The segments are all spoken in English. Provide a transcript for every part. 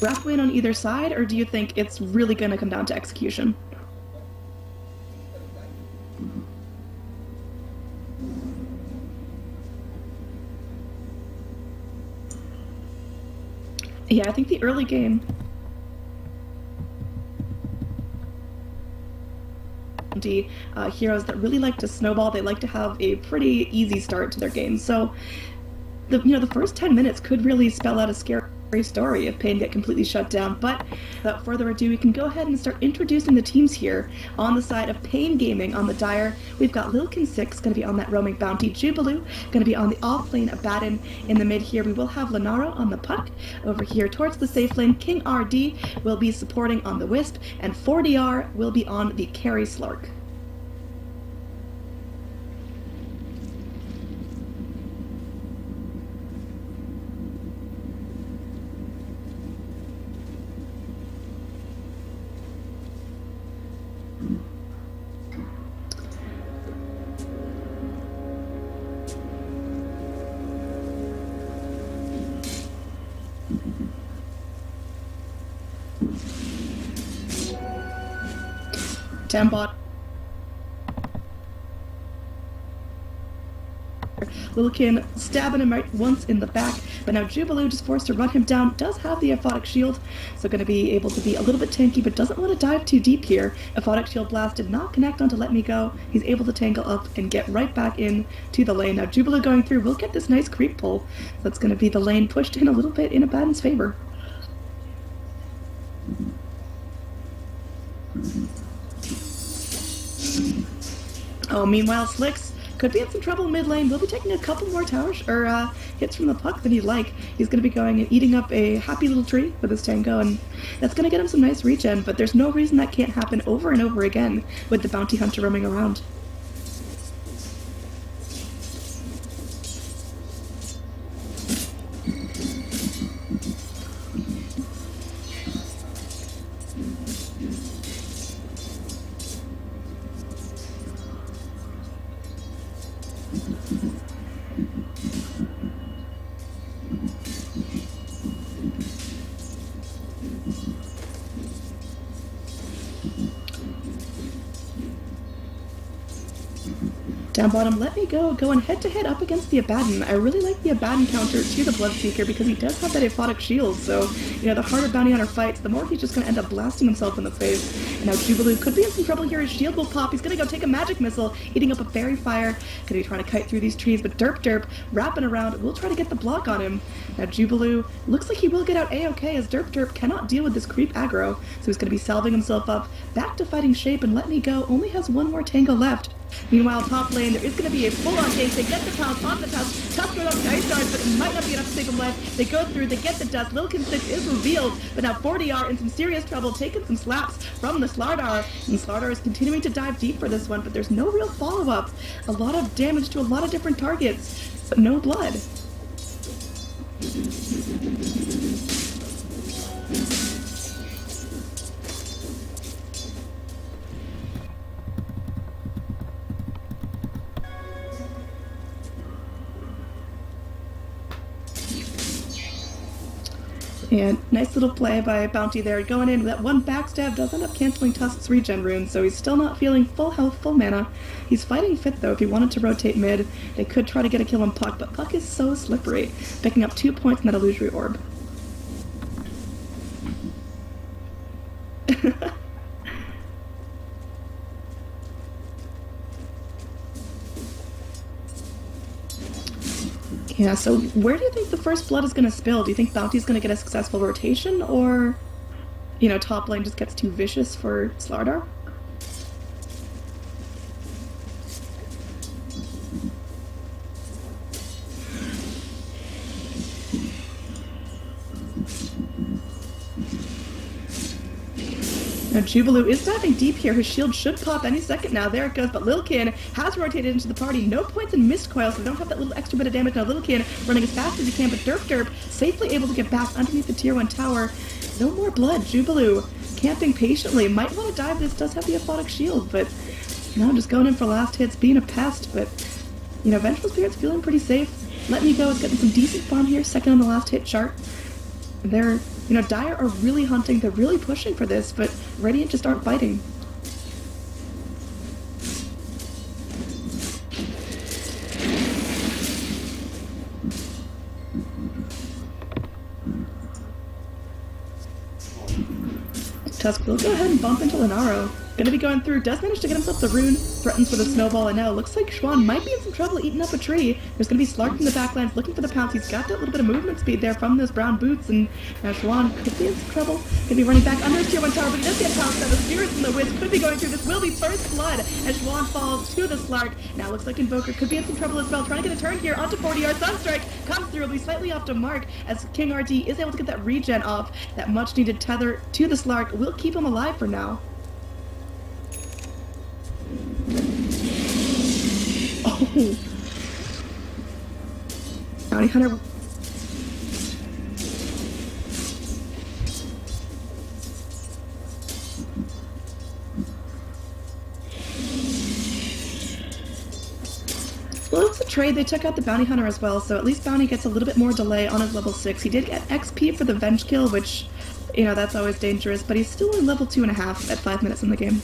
scrap win on either side, or do you think it's really going to come down to execution? Yeah, I think the early game... heroes that really like to snowball, they like to have a pretty easy start to their game. So, the first 10 minutes could really spell out a scary story if Pain get completely shut down. But without further ado, we can go ahead and start introducing the teams here. On the side of Pain Gaming on the Dire, we've got Lilkin6 going to be on that roaming bounty, Jubilu going to be on the off lane, Abaddon in the mid here. We will have Lenaro on the puck. Over here towards the safe lane, King RD will be supporting on the Wisp, and 4DR will be on the carry Slark. Tambot. Lilkin stabbing him right once in the back, but now Jubilu just forced to run him down, does have the Aphotic Shield, so going to be able to be a little bit tanky, but doesn't want to dive too deep here. Aphotic Shield Blast did not connect onto Let Me Go. He's able to tangle up and get right back in to the lane. Now Jubilu going through will get this nice creep pull, so that's going to be the lane pushed in a little bit in Abaddon's favor. Oh, meanwhile, Slicks could be in some trouble mid lane. Will be taking a couple more towers or hits from the puck than he'd like. He's going to be going and eating up a happy little tree with his tango, and that's going to get him some nice regen, but there's no reason that can't happen over and over again with the bounty hunter roaming around. Down bottom, Let Me Go, going head-to-head up against the Abaddon. I really like the Abaddon counter to the Bloodseeker because he does have that Aphotic Shield, so, the harder Bounty Hunter fights, the more he's just going to end up blasting himself in the face. And now Jubilu could be in some trouble here. His shield will pop. He's going to go take a Magic Missile, eating up a Fairy Fire. Going to be trying to kite through these trees, but Derp wrapping around will try to get the block on him. Now Jubilu looks like he will get out A-okay as Derp cannot deal with this creep aggro, so he's going to be salving himself up. Back to fighting Shape, and Let Me Go only has one more tango left. Meanwhile, top lane, there is going to be a full-on chase. They get the pounce on the Tusk. Tusk goes off the Ice Guard, but it might not be enough to save him life. They go through, they get the dust. Lilkin6 is revealed, but now 4DR in some serious trouble, taking some slaps from the Slardar. And Slardar is continuing to dive deep for this one, but there's no real follow-up. A lot of damage to a lot of different targets, but no blood. And nice little play by Bounty there, going in. That one backstab does end up canceling Tusk's regen rune, so he's still not feeling full health, full mana. He's fighting fit though. If he wanted to rotate mid, they could try to get a kill on Puck, but Puck is so slippery, picking up 2 points in that illusory orb. Yeah, so where do you think the first blood is going to spill? Do you think Bounty's going to get a successful rotation, or, top lane just gets too vicious for Slardar? Now Jubilu is diving deep here. His shield should pop any second now. There it goes, but Lilkin has rotated into the party. No points in Mist Coil, so they don't have that little extra bit of damage. Now Lilkin running as fast as he can, but Derp safely able to get back underneath the tier 1 tower. No more blood. Jubilu camping patiently. Might want to dive. This does have the Aphotic Shield, but just going in for last hits, being a pest. But, Vengeful Spirit's feeling pretty safe. Let Me Go is getting some decent farm here, second on the last hit chart. They're, Dire are really hunting, they're really pushing for this, but Radiant just aren't biting. Tusk will go ahead and bump into Lenaro. Gonna be going through, does manage to get himself the rune, threatens with a snowball, and now looks like Xuan might be in some trouble eating up a tree. There's gonna be Slark in the backlands looking for the pounce. He's got that little bit of movement speed there from those brown boots, and now Xuan could be in some trouble. Gonna be running back under his tier 1 tower, but he does get pounced. Now the Spirits and the Wiz could be going through. This will be first blood as Xuan falls to the Slark. Now looks like Invoker could be in some trouble as well, trying to get a turn here onto 40R. Sunstrike comes through, will be slightly off to mark as King RD is able to get that regen off. That much needed tether to the Slark will keep him alive for now. Oh. Bounty Hunter. Well, it's a trade. They took out the Bounty Hunter as well, so at least Bounty gets a little bit more delay on his level 6. He did get XP for the Venge kill, which, that's always dangerous, but he's still in level 2.5 at 5 minutes in the game.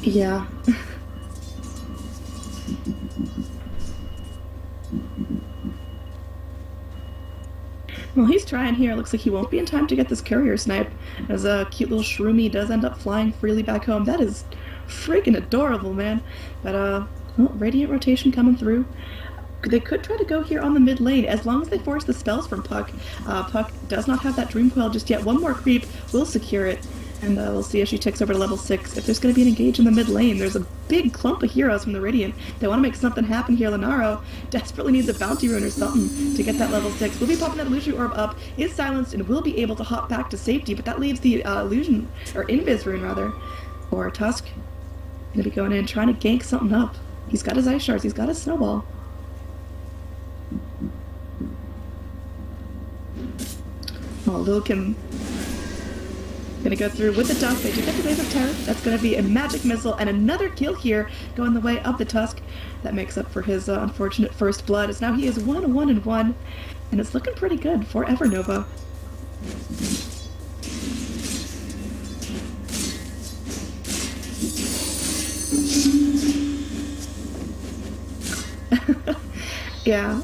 Yeah. Well, he's trying here. Looks like he won't be in time to get this courier snipe, as a cute little Shroomy does end up flying freely back home. That is freaking adorable, man. But, well, Radiant rotation coming through. They could try to go here on the mid lane, as long as they force the spells from Puck. Puck does not have that Dream Coil just yet. One more creep will secure it. And we'll see if she ticks over to level 6. If there's going to be an engage in the mid lane, there's a big clump of heroes from the Radiant. They want to make something happen here. Lenaro desperately needs a bounty rune or something to get that level 6. We'll be popping that illusion orb up, is silenced, and will be able to hop back to safety, but that leaves the illusion, or invis rune rather, for Tusk. Gonna be going in, trying to gank something up. He's got his ice shards, he's got his snowball. Oh, Lilkin gonna go through with the Tusk. They do get the Wave of Terror. That's gonna be a magic missile and another kill here going the way of the Tusk. That makes up for his unfortunate first blood, as now he is 1-1-1, and it's looking pretty good for Evernova. Yeah.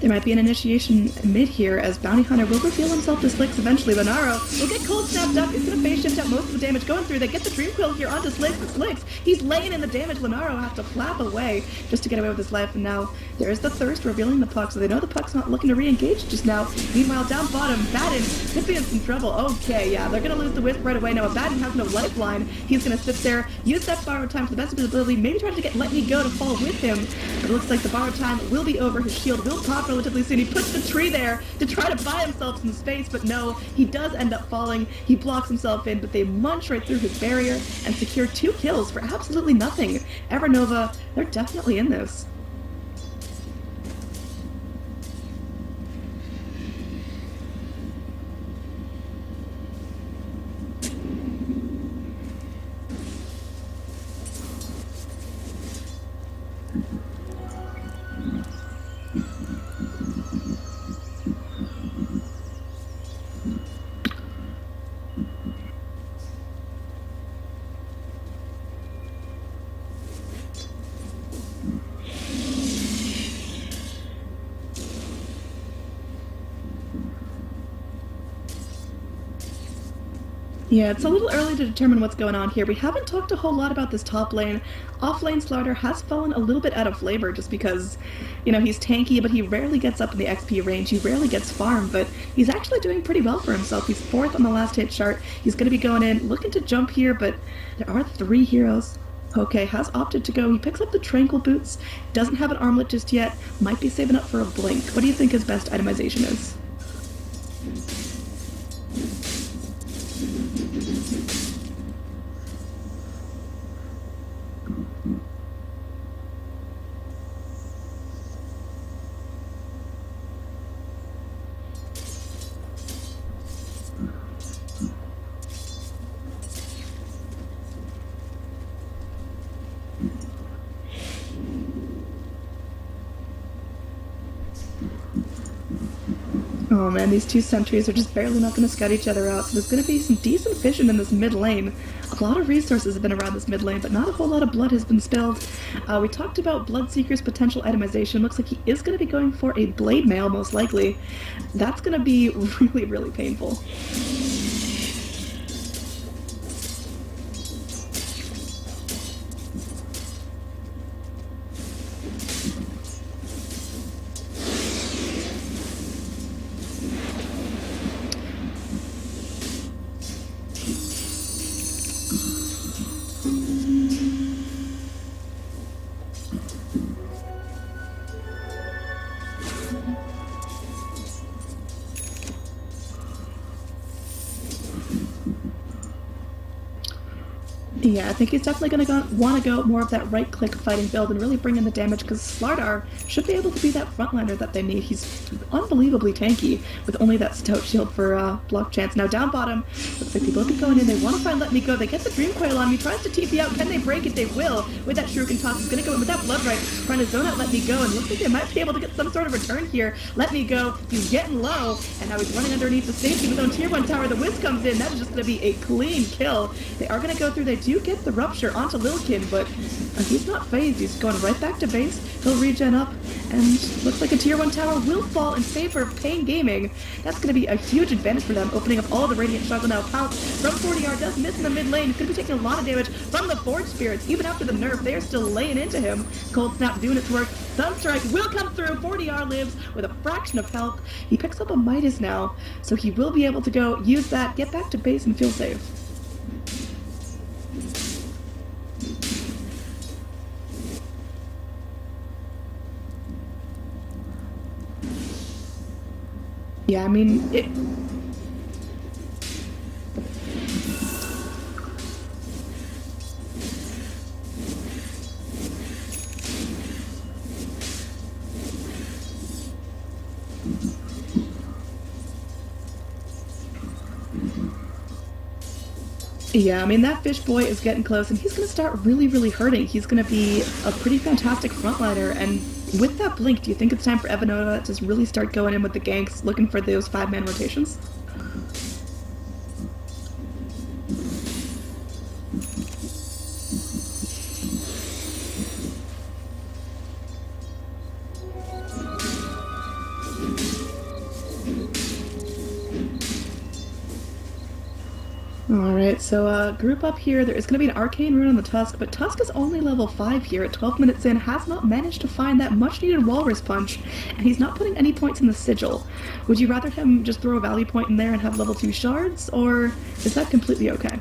There might be an initiation mid here, as Bounty Hunter will reveal himself to Slicks eventually. Lenaro will get cold snapped up. He's going to phase shift out most of the damage going through. They get the Dream Quill here onto Slicks, but Slicks, he's laying in the damage. Lenaro has to flap away just to get away with his life, and now there is the Thirst revealing the Puck, so they know the Puck's not looking to re-engage just now. Meanwhile, down bottom, Baden could be in some trouble. Okay, yeah, they're going to lose the Wisp right away. Now, Baden has no lifeline. He's going to sit there, use that borrowed time to the best of his ability, maybe try to get Let Me Go to fall with him. But it looks like the borrowed time will be over. His shield will pop relatively soon. He puts the tree there to try to buy himself some space, but no, he does end up falling. He blocks himself in, but they munch right through his barrier and secure 2 kills for absolutely nothing. Evernova, they're definitely in this. Yeah, it's a little early to determine what's going on here. We haven't talked a whole lot about this top lane. Off lane Slardar has fallen a little bit out of flavor just because, he's tanky, but he rarely gets up in the XP range. He rarely gets farmed, but he's actually doing pretty well for himself. He's 4th on the last hit chart. He's going to be going in, looking to jump here, but there are 3 heroes. Okay, has opted to go. He picks up the Tranquil Boots, doesn't have an armlet just yet, might be saving up for a blink. What do you think his best itemization is? Oh man, these 2 sentries are just barely not going to scout each other out, so there's going to be some decent vision in this mid lane. A lot of resources have been around this mid lane, but not a whole lot of blood has been spilled. We talked about Bloodseeker's potential itemization. Looks like he is going to be going for a Blade Mail, most likely. That's going to be really, really painful. Yeah, I think he's definitely going to want to go more of that right-click fighting build and really bring in the damage, because Slardar should be able to be that frontliner that they need. He's unbelievably tanky with only that stout shield for block chance. Now down bottom, looks like people will be going in. They want to find Let Me Go. They get the Dream Coil on him. He tries to TP out. Can they break it? They will. With that Shuriken Toss, he's going to go in with that Blood Right, trying to zone out Let Me Go, and looks like they might be able to get some sort of return here. Let Me Go. He's getting low, and now he's running underneath the safety with his own tier 1 tower. The Wisp comes in. That is just going to be a clean kill. They are going to go through. They do get the Rupture onto Lilkin, but he's not phased. He's going right back to base. He'll regen up, and looks like a tier 1 tower will fall in favor of Pain Gaming. That's going to be a huge advantage for them, opening up all the Radiant Struggle now. Pounce from 40R does miss in the mid lane. He's going to be taking a lot of damage from the Forge Spirits. Even after the nerf, they are still laying into him. Cold Snap doing its work. Sunstrike will come through. 40R lives with a fraction of health. He picks up a Midas now, so he will be able to go use that, get back to base, and feel safe. Yeah, I mean, that Fish Boy is getting close, and he's going to start really, really hurting. He's going to be a pretty fantastic frontliner, and with that blink, do you think it's time for Evanota to really start going in with the ganks, looking for those 5-man rotations? Alright, so group up here. There is going to be an Arcane Rune on the Tusk, but Tusk is only level 5 here at 12 minutes in, has not managed to find that much-needed Walrus Punch, and he's not putting any points in the Sigil. Would you rather him just throw a Value Point in there and have level 2 shards, or is that completely okay?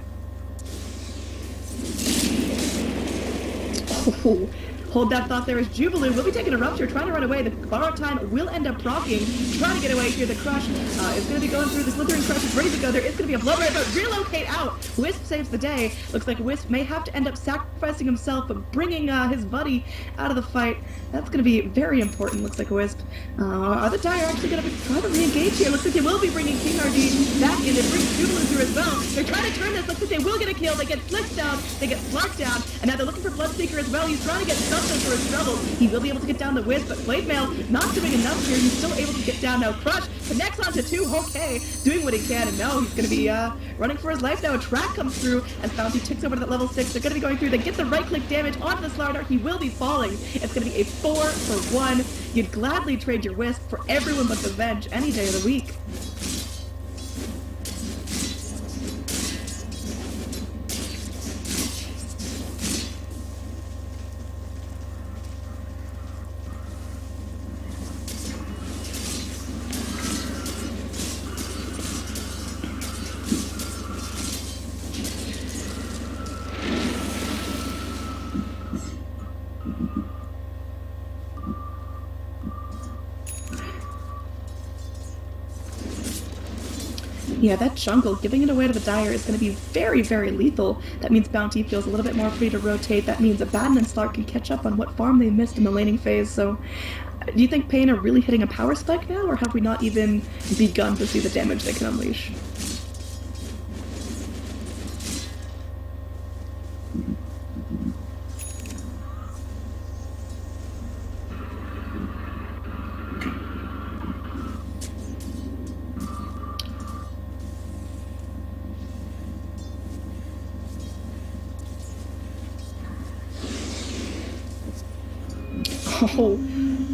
Oh, hold that thought there as Jubilee will be taking a Rupture, trying to run away. The borrowed time will end up proccing, trying to get away here. The Crush is going to be going through. The Slithering Crush is ready to go. There is going to be a Blood Ray, but relocate out. Wisp saves the day. Looks like Wisp may have to end up sacrificing himself, but bringing his buddy out of the fight. That's going to be very important, looks like Wisp. Are the Dire actually going to be trying to re-engage here? Looks like they will be bringing King RD back in. They bring Jubilee through as well. They're trying to turn this. Looks like they will get a kill. They get Flicked down. They get Fluffed down. And now they're looking for Bloodseeker as well. He's trying to get something for his trouble. He will be able to get down the Wisp, but Blade Mail not doing enough here. He's still able to get down now. Crush connects onto 2. Okay, doing what he can, and now he's going to be running for his life now. A track comes through as Bounty ticks over to that level 6. They're going to be going through. They get the right-click damage onto the Slardar. He will be falling. It's going to be a 4-for-1. You'd gladly trade your Wisp for everyone but the Venge any day of the week. Yeah, that jungle, giving it away to the Dire is going to be very, very lethal. That means Bounty feels a little bit more free to rotate. That means Abaddon and Slark can catch up on what farm they missed in the laning phase. So, do you think Pain are really hitting a power spike now, or have we not even begun to see the damage they can unleash? Oh,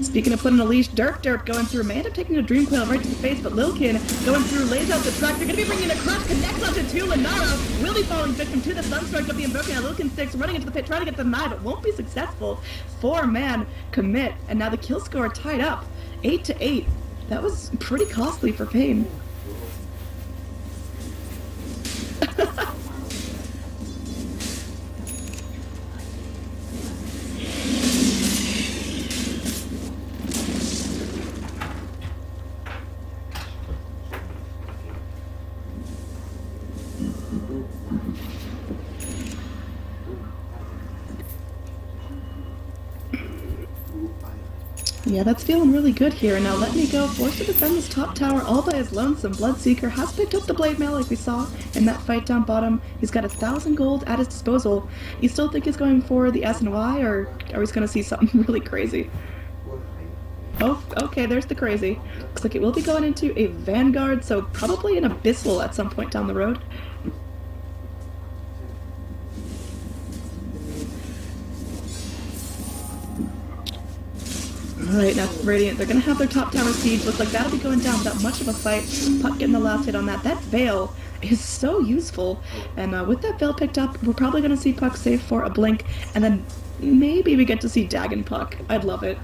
speaking of putting a leash, Derp going through. May end up taking a Dream Coil right to the face, but Lilkin going through, lays out the track. They're going to be bringing a crush, connects onto two. Lunara will be falling victim to the Sunstrike of the Invoker. Now Lilkin sticks, running into the pit, trying to get the knife, but won't be successful. 4-man commit, and now the kill score tied up. 8-8. That was pretty costly for Pain. Yeah, that's feeling really good here. Now Let Me Go, forced to defend this top tower all by his lonesome. Bloodseeker has picked up the blade mail like we saw in that fight down bottom. He's got 1,000 gold at his disposal. You still think he's going for the S and Y, or are we going to see something really crazy? Oh, okay, there's the crazy. Looks like it will be going into a Vanguard, so probably an Abyssal at some point down the road. Alright, now Radiant, they're going to have their top tower siege. Looks like that'll be going down without much of a fight. Puck getting the last hit on that. That Veil is so useful. And with that Veil picked up, we're probably going to see Puck save for a blink. And then maybe we get to see Dagon Puck. I'd love it.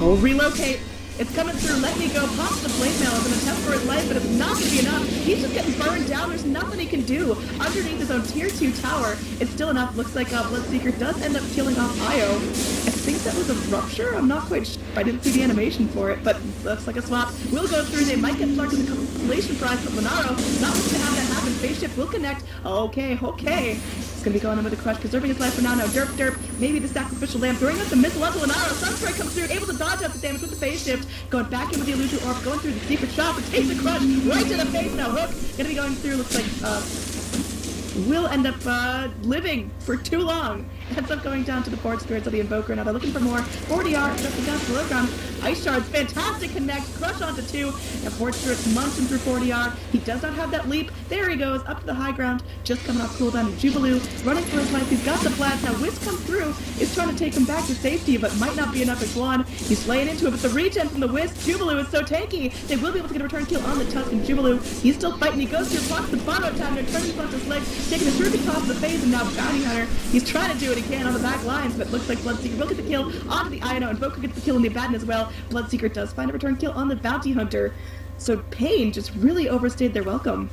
Oh, relocate! It's coming through, Let Me Go, pops the blade mail as an attempt for his life, but it's not going to be enough. He's just getting burned down, there's nothing he can do. Underneath his own tier 2 tower, it's still enough. Looks like Bloodseeker does end up killing off Io. I think that was a Rupture, I'm not quite sure. I didn't see the animation for it, but looks like a swap. Will go through, they might get Slark in the compilation prize, but Monaro, not looking to have that happen. Spaceship will connect. Okay. It's going to be going in with a crush, preserving his life for now. Now Derp, maybe the sacrificial lamb, throwing out the missile onto Monaro. Sunstrike comes through, able to dodge out the damage with the phase shift. Going back in with the illusion orb, going through the secret shot, but takes the crush right to the face. Now Hook gonna be going through. Looks like will end up living for too long. Ends up going down to the Port Spirits of the Invoker. Now they're looking for more. 40R jumping down to low ground. Ice Shards, fantastic connect, crush onto 2. And Port Spirits munching through 40R. He does not have that leap. There he goes, up to the high ground, just coming off cooldown. Jubilee running for his life. He's got the flash. Now Wisp comes through, is trying to take him back to safety, but might not be enough as one. He's laying into it, but the regen from the Wisp, Jubilee is so tanky. They will be able to get a return kill on the Tuscan Jubilee. He's still fighting. He goes through, blocks the Bono attack, and turns onto his legs, taking a terrific toss of the phase, and now Bounty Hunter. He's trying to do it again on the back lines, but looks like Bloodseeker will get the kill onto the Ino. Invoker gets the kill on the Abaddon as well. Bloodseeker does find a return kill on the Bounty Hunter. So Pain just really overstayed their welcome.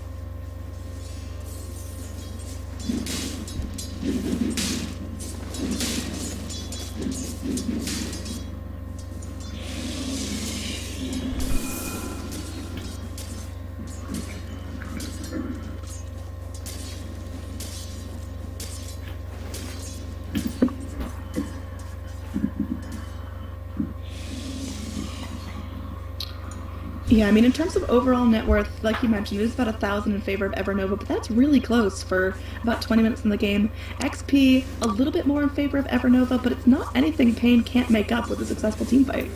Yeah, I mean, in terms of overall net worth, like you mentioned, it is about 1,000 in favor of Evernova, but that's really close for about 20 minutes in the game. XP, a little bit more in favor of Evernova, but it's not anything Pain can't make up with a successful team fight.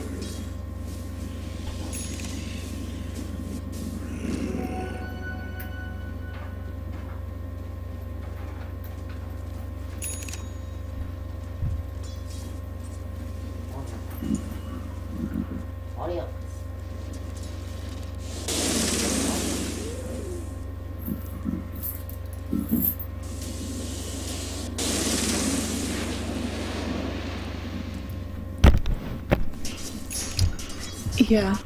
Yeah.